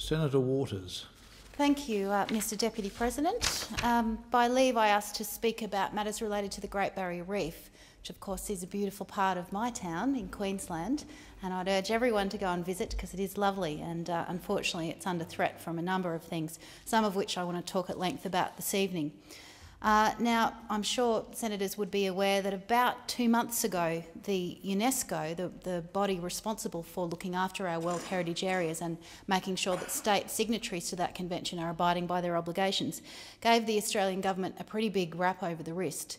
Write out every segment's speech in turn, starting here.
Senator Waters. Thank you, Mr Deputy President. By leave, I ask to speak about matters related to the Great Barrier Reef, which of course is a beautiful part of my town in Queensland, and I'd urge everyone to go and visit because it is lovely, and unfortunately it's under threat from a number of things, some of which I want to talk at length about this evening. Now, I'm sure senators would be aware that about 2 months ago, the UNESCO, the body responsible for looking after our World Heritage Areas and making sure that state signatories to that convention are abiding by their obligations, gave the Australian government a pretty big rap over the wrist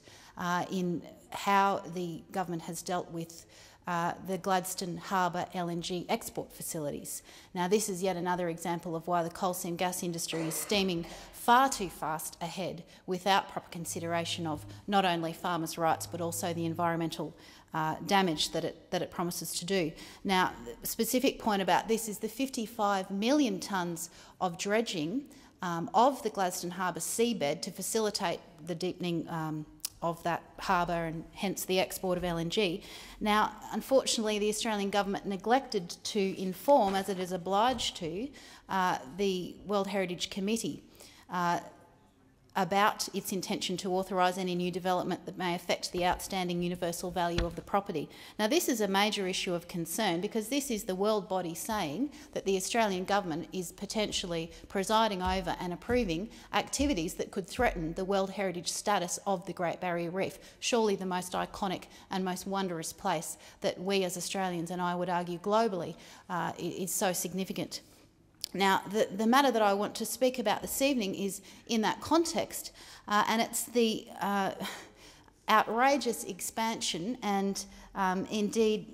in how the government has dealt with the Gladstone Harbour LNG export facilities. Now, this is yet another example of why the coal seam gas industry is steaming far too fast ahead without proper consideration of not only farmers' rights but also the environmental damage that it promises to do. Now, the specific point about this is the 55 million tonnes of dredging of the Gladstone Harbour seabed to facilitate the deepening of that harbour and hence the export of LNG. Now, unfortunately, the Australian government neglected to inform, as it is obliged to, the World Heritage Committee about its intention to authorise any new development that may affect the outstanding universal value of the property. Now, this is a major issue of concern because this is the world body saying that the Australian government is potentially presiding over and approving activities that could threaten the World Heritage status of the Great Barrier Reef, surely the most iconic and most wondrous place that we as Australians, and I would argue globally, is so significant. Now, the matter that I want to speak about this evening is in that context, and it's the outrageous expansion and indeed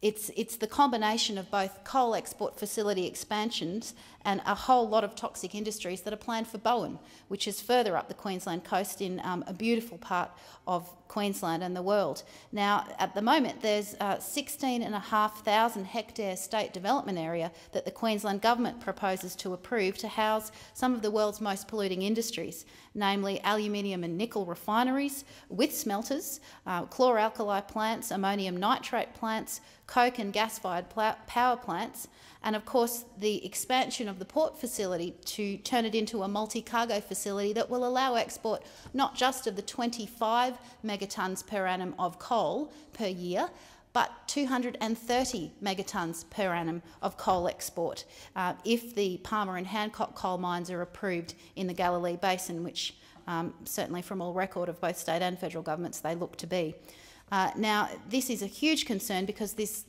it's the combination of both coal export facility expansions and a whole lot of toxic industries that are planned for Bowen, which is further up the Queensland coast in a beautiful part of Queensland and the world. Now, at the moment, there's 16,500 hectare state development area that the Queensland government proposes to approve to house some of the world's most polluting industries, namely aluminium and nickel refineries with smelters, chlor-alkali plants, ammonium nitrate plants, coke and gas-fired power plants, and of course the expansion of the port facility to turn it into a multi-cargo facility that will allow export not just of the 25 megatonnes per annum of coal per year, but 230 megatonnes per annum of coal export if the Palmer and Hancock coal mines are approved in the Galilee Basin, which certainly from all record of both state and federal governments they look to be. Now, this is a huge concern because this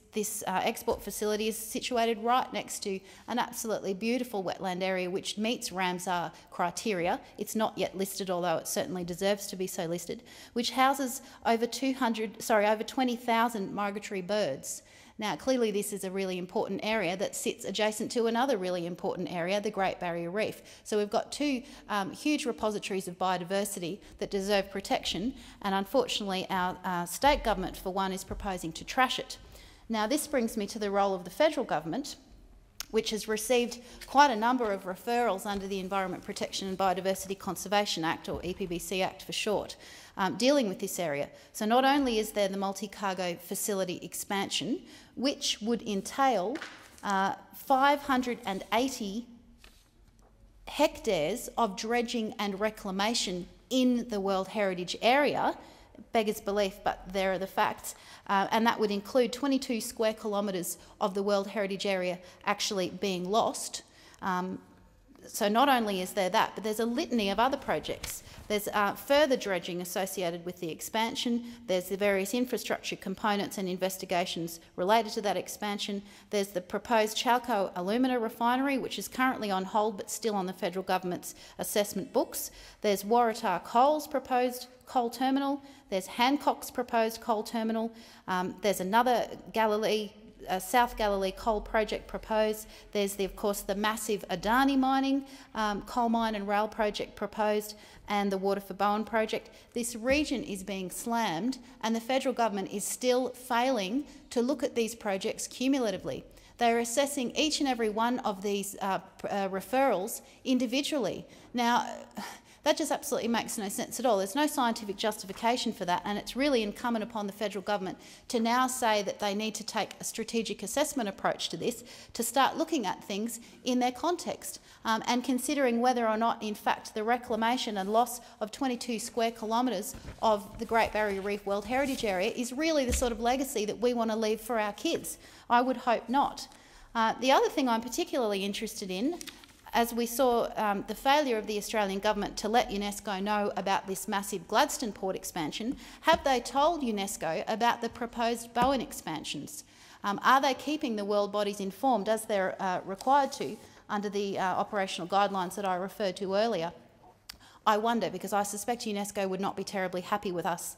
export facility is situated right next to an absolutely beautiful wetland area which meets Ramsar criteria. It's not yet listed, although it certainly deserves to be so listed, which houses over 20,000 migratory birds. Now, clearly this is a really important area that sits adjacent to another really important area, the Great Barrier Reef. So we've got two huge repositories of biodiversity that deserve protection, and unfortunately our state government, for one, is proposing to trash it. Now, this brings me to the role of the federal government, which has received quite a number of referrals under the Environment Protection and Biodiversity Conservation Act, or EPBC Act for short, dealing with this area. So not only is there the multi-cargo facility expansion, which would entail 580 hectares of dredging and reclamation in the World Heritage Area, beggars belief, but there are the facts, and that would include 22 square kilometres of the World Heritage Area actually being lost. So not only is there that, but there's a litany of other projects. There's further dredging associated with the expansion. There's the various infrastructure components and investigations related to that expansion. There's the proposed Chalco alumina refinery, which is currently on hold but still on the federal government's assessment books. There's Waratah Coal's proposed coal terminal. There's Hancock's proposed coal terminal. There's another South Galilee coal project proposed. There's, of course, the massive Adani mining coal mine and rail project proposed, and the Water for Bowen project. This region is being slammed, and the federal government is still failing to look at these projects cumulatively. They are assessing each and every one of these referrals individually. Now, That just absolutely makes no sense at all. There's no scientific justification for that, and it's really incumbent upon the federal government to now say that they need to take a strategic assessment approach to this, to start looking at things in their context and considering whether or not, in fact, the reclamation and loss of 22 square kilometres of the Great Barrier Reef World Heritage Area is really the sort of legacy that we want to leave for our kids. I would hope not. The other thing I'm particularly interested in, as we saw the failure of the Australian government to let UNESCO know about this massive Gladstone port expansion, have they told UNESCO about the proposed Bowen expansions? Are they keeping the world bodies informed, as they're required to under the operational guidelines that I referred to earlier? I wonder, because I suspect UNESCO would not be terribly happy with us,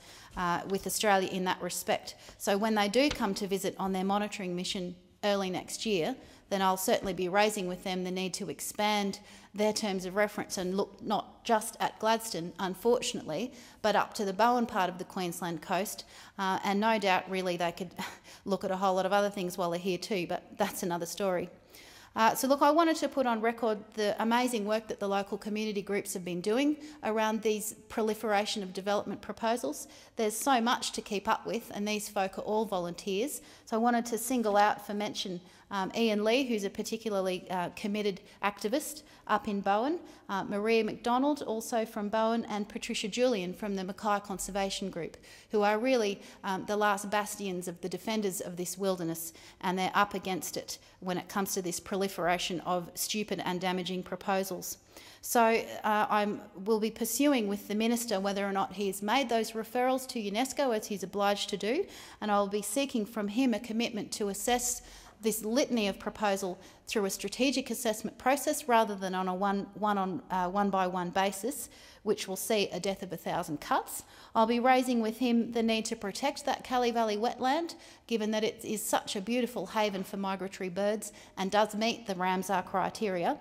with Australia in that respect. So when they do come to visit on their monitoring mission early next year, then I'll certainly be raising with them the need to expand their terms of reference and look not just at Gladstone, unfortunately, but up to the Bowen part of the Queensland coast. And no doubt, really, they could look at a whole lot of other things while they're here too, but that's another story. So look, I wanted to put on record the amazing work that the local community groups have been doing around these proliferation of development proposals. There's so much to keep up with, and these folk are all volunteers. So I wanted to single out for mention Ian Lee, who's a particularly committed activist up in Bowen, Maria McDonald, also from Bowen, and Patricia Julian from the Mackay Conservation Group, who are really the last bastions of the defenders of this wilderness, and they're up against it when it comes to this proliferation of stupid and damaging proposals. So I will be pursuing with the Minister whether or not he's made those referrals to UNESCO, as he's obliged to do, and I'll be seeking from him a commitment to assess this litany of proposal through a strategic assessment process rather than on a one-by-one basis, which will see a death of 1,000 cuts. I'll be raising with him the need to protect that Kelly Valley wetland, given that it is such a beautiful haven for migratory birds and does meet the Ramsar criteria.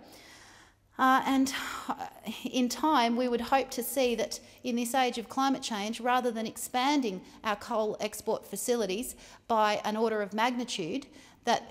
And in time, we would hope to see that in this age of climate change, rather than expanding our coal export facilities by an order of magnitude,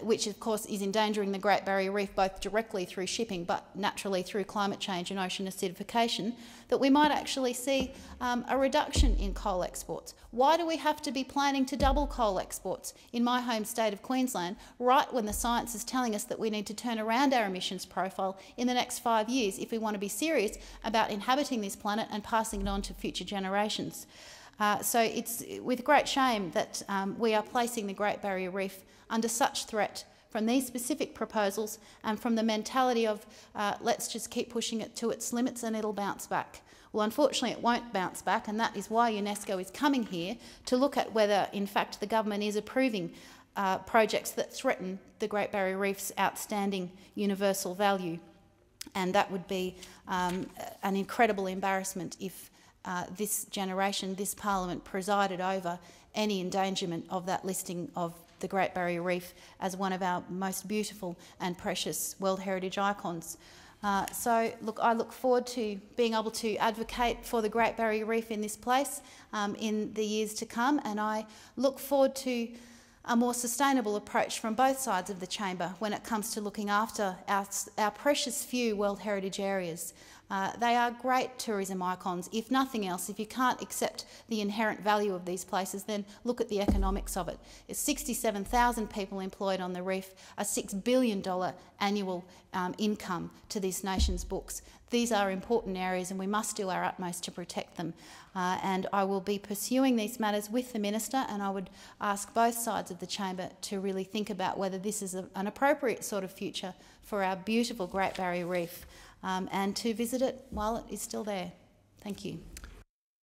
which of course is endangering the Great Barrier Reef both directly through shipping but naturally through climate change and ocean acidification, that we might actually see a reduction in coal exports. Why do we have to be planning to double coal exports in my home state of Queensland right when the science is telling us that we need to turn around our emissions profile in the next 5 years if we want to be serious about inhabiting this planet and passing it on to future generations? So it's with great shame that we are placing the Great Barrier Reef under such threat from these specific proposals and from the mentality of let's just keep pushing it to its limits and it'll bounce back. Well, unfortunately, it won't bounce back, and that is why UNESCO is coming here to look at whether, in fact, the government is approving projects that threaten the Great Barrier Reef's outstanding universal value. And that would be an incredible embarrassment if this generation, this parliament, presided over any endangerment of that listing of the Great Barrier Reef as one of our most beautiful and precious World Heritage icons. So look, I look forward to being able to advocate for the Great Barrier Reef in this place in the years to come, and I look forward to a more sustainable approach from both sides of the chamber when it comes to looking after our precious few World Heritage areas. They are great tourism icons. If nothing else, if you can't accept the inherent value of these places, then look at the economics of it. It's 67,000 people employed on the reef, a $6 billion annual income to this nation's books. These are important areas and we must do our utmost to protect them. And I will be pursuing these matters with the Minister, and I would ask both sides of the chamber to really think about whether this is an appropriate sort of future for our beautiful Great Barrier Reef. And to visit it while it is still there. Thank you.